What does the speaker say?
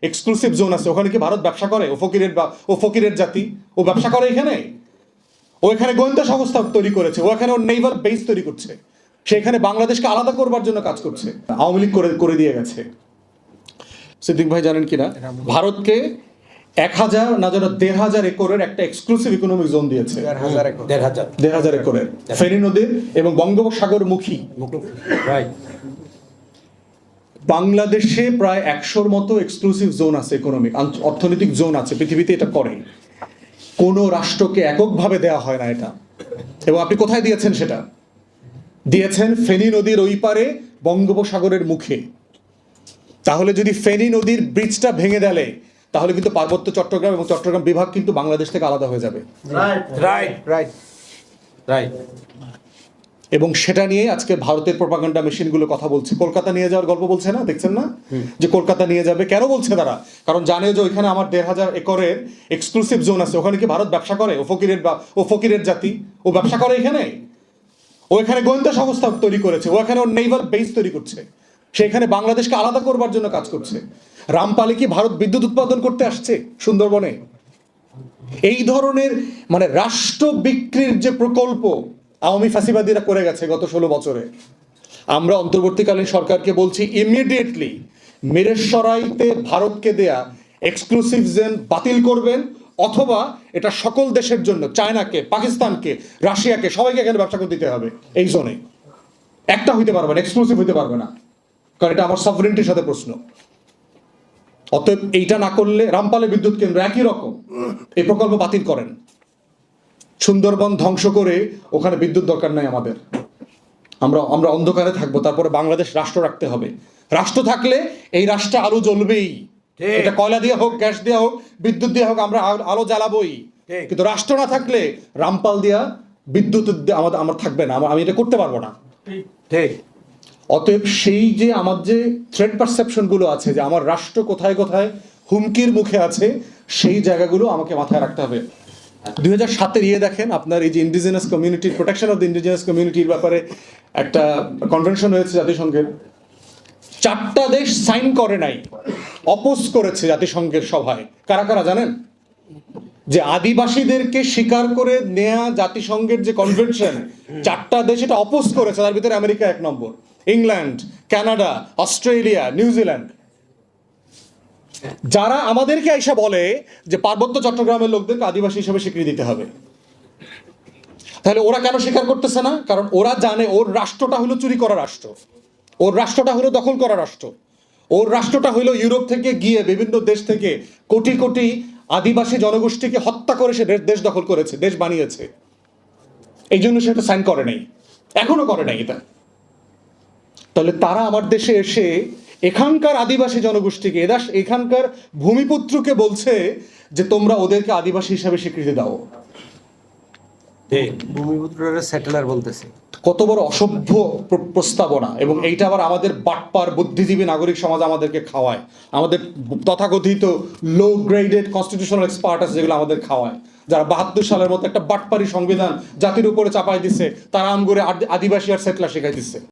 Exclusive zone আছে, ওখানে কি ভারত ব্যবসা করে? ও ফকিরের জাতি, ও ব্যবসা করে এখানে? ও এখানে গোয়েন্দা সংস্থা তৈরি করেছে, ও এখানে ওর নেভাল বেস তৈরি করছে, সেখানে বাংলাদেশকে আলাদা করবার জন্য কাজ করছে। আওয়ামী লীগ করে দিয়ে গেছে। সিদ্দিক ভাই জানেন কিনা, ভারতকে 1000 না যেন 1500 একরের একটা এক্সক্লুসিভ ইকোনমিক জোন দিয়েছে। 1500 একরের ফেনী নদীর এবং বঙ্গোপসাগরমুখী। বাংলাদেশে প্রায় 100-র মতো এক্সক্লুসিভ জোন আছে, ইকোনমিক অর্থনৈতিক জোন আছে, পৃথিবীতে এটা করে। কোনো রাষ্ট্রকে এককভাবে দেওয়া হয় না এটা। এবং আপনি কোথায় দিয়েছেন? সেটা দিয়েছেন ফেনী নদীর ওই পারে বঙ্গোপসাগরের মুখে। তাহলে যদি ফেনী নদীর ব্রিজটা ভেঙে দেয়, তাহলে কিন্তু পার্বত্য চট্টগ্রাম এবং চট্টগ্রাম বিভাগ কিন্তু বাংলাদেশ থেকে আলাদা হয়ে যাবে। এবং সেটা নিয়ে আজকে ভারতের প্রোপাগান্ডা মেশিনগুলো কথা বলছে। কলকাতা নিয়ে যাওয়ার গল্প বলছে না, দেখছেন না? যে কলকাতা নিয়ে যাবে। কেন বলছে তারা? কারণ জানে যে ওইখানে আমার 1500 একরের এক্সক্লুসিভ জোন আছে, ওখানে কি ভারত ব্যবসা করে? ও ফকিরের জাতি, ও ব্যবসা করে এখানে? ও এখানে গোয়েন্দা সংস্থা তৈরি করেছে, ও এখানে ওর নেভাল বেস তৈরি করছে, সেখানে বাংলাদেশকে আলাদা করবার জন্য কাজ করছে। রামপালে কি ভারত বিদ্যুৎ উৎপাদন করতে আসছে সুন্দরবনে? এই ধরনের মানে রাষ্ট্র বিক্রির যে প্রকল্প আওয়ামী ফ্যাসিবাদীরা করে গেছে গত 16 বছরে। আমরা অন্তর্বর্তীকালীন সরকারকে বলছি, ইমিডিয়েটলি মিরেশ্বরাইতে ভারতকে দেয়া এক্সক্লুসিভ জোন বাতিল করবেন, অথবা এটা সকল দেশের জন্য, চায়নাকে, পাকিস্তানকে, রাশিয়াকে, সবাইকে এখানে ব্যবসা করতে দিতে হবে। এই জোনে একটা হইতে পারবে না, এক্সক্লুসিভ হইতে পারবে না, কারণ এটা আমার সভরেন্টির সাথে প্রশ্ন। অতএব এইটা না করলে রামপালে বিদ্যুৎ কেন্দ্র একই রকম, এই প্রকল্প বাতিল করেন। সুন্দরবন ধ্বংস করে ওখানে বিদ্যুৎ দরকার নাই আমাদের। আমরা অন্ধকারে থাকবো, তারপরে বাংলাদেশ রাষ্ট্র রাখতে হবে। রাষ্ট্র থাকলে এই রাষ্ট্রে আলো জ্বলবেই, এটা কয়লা দিয়ে হোক, গ্যাস দিয়ে হোক, বিদ্যুৎ দিয়ে হোক, আমরা আলো জ্বালাবোই। কিন্তু রাষ্ট্র না থাকলে রামপাল দিয়া বিদ্যুৎ আমার থাকবে না, আমি এটা করতে পারবো না। ঠিক। অতএব সেই যে আমার যে থ্রেট পারসেপশন গুলো আছে, যে আমার রাষ্ট্র কোথায় কোথায় হুমকির মুখে আছে, সেই জায়গাগুলো আমাকে মাথায় রাখতে হবে। 2007-এর দেখেন আপনার, এই যে indigenous community, protection of the indigenous কমিউনিটির ব্যাপারে একটা কনভেনশন হয়েছে জাতিসংঘের। 4টা দেশ সাইন করে নাই, অপোজ করেছে জাতিসংঘের সভায়। কারা কারা জানেন? যে আদিবাসীদেরকে স্বীকার করে নেয়া জাতিসংঘের যে কনভেনশন, 4টা দেশ এটা অপোজ করেছে। তার ভিতরে আমেরিকা 1 নম্বর, ইংল্যান্ড, কানাডা, অস্ট্রেলিয়া, নিউজিল্যান্ড। যারা আমাদেরকে এসে বলে যে পার্বত্য চট্টগ্রামের লোকদেরকে আদিবাসী হিসেবে স্বীকৃতি দিতে হবে, তাহলে ওরা কেন স্বীকার করতেছে না? কারণ ওরা জানে ওর রাষ্ট্রটা হলো চুরি করা রাষ্ট্র, ওর রাষ্ট্রটা হলো দখল করা রাষ্ট্র, ওর রাষ্ট্রটা হলো ইউরোপ থেকে গিয়ে বিভিন্ন দেশ থেকে কোটি কোটি আদিবাসী জনগোষ্ঠীকে হত্যা করে সে দেশ দখল করেছে, দেশ বানিয়েছে। এই জন্য সেটা সাইন করে নাই, এখনো করে নাই এটা। তাহলে তারা আমার দেশে এসে এখানকার আদিবাসী জনগোষ্ঠীকে, এখানকার ভূমিপুত্রকে বলছে যে তোমরা ওদেরকে আদিবাসী হিসাবে স্বীকৃতি দাও। ভূমিপুত্ররা সেটেলার বলতেছে। কত বড় অসভ্য প্রস্তাবনা! এবং এইটা আবার আমাদের বাটপার বুদ্ধিজীবী নাগরিক সমাজ আমাদেরকে খাওয়ায়। আমাদের তথাকথিত লো গ্রেডেড কনস্টিটিউশনাল এক্সপার্ট আছে, যেগুলো আমাদের খাওয়ায়, যারা 72 সালের মতো একটা বাটপারি সংবিধান জাতির উপরে চাপাই দিচ্ছে, তারা আমগরে আদিবাসী আর সেটলার শেখাই দিচ্ছে।